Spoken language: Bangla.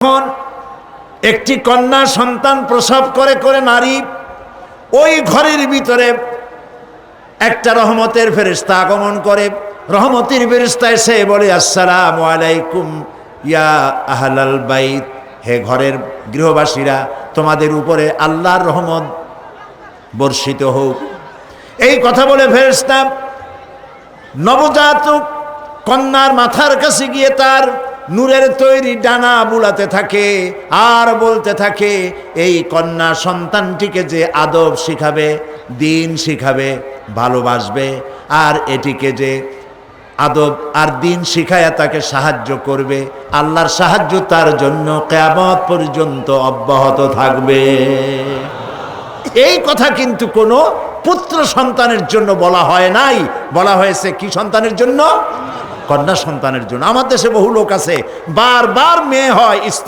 যখন একটি কন্যা সন্তান প্রসব করে নারী, ওই ঘরের ভিতরে একটা রহমতের ফেরেশতা আগমন করে। রহমতের ফেরেশতা এসে বলে, আসসালামু আলাইকুম ইয়া আহলাল বাইত, হে ঘরের গৃহবাসীরা, তোমাদের উপরে আল্লাহর রহমত বর্ষিত হোক। এই কথা বলে ফেরেশতা নবজাতক কন্যার মাথার কাছে গিয়ে তার নূরের তৈরি ডানা বুলাতে থাকে আর বলতে থাকে, এই কন্যা সন্তানটিকে যে আদব শিখাবে, দিন শিখাবে, ভালোবাসবে, আর এটিকে যে আদব আর দিন শিখায়া তাকে সাহায্য করবে, আল্লাহর সাহায্য তার জন্য কিয়ামত পর্যন্ত অব্যাহত থাকবে। এই কথা কিন্তু কোনো পুত্র সন্তানের জন্য বলা হয় নাই, বলা হয়েছে কি সন্তানের জন্য? কন্যা সন্তানের জন্য। আমার দেশে বহু লোক আছে বারবার মেয়ে হয়, স্ত্রী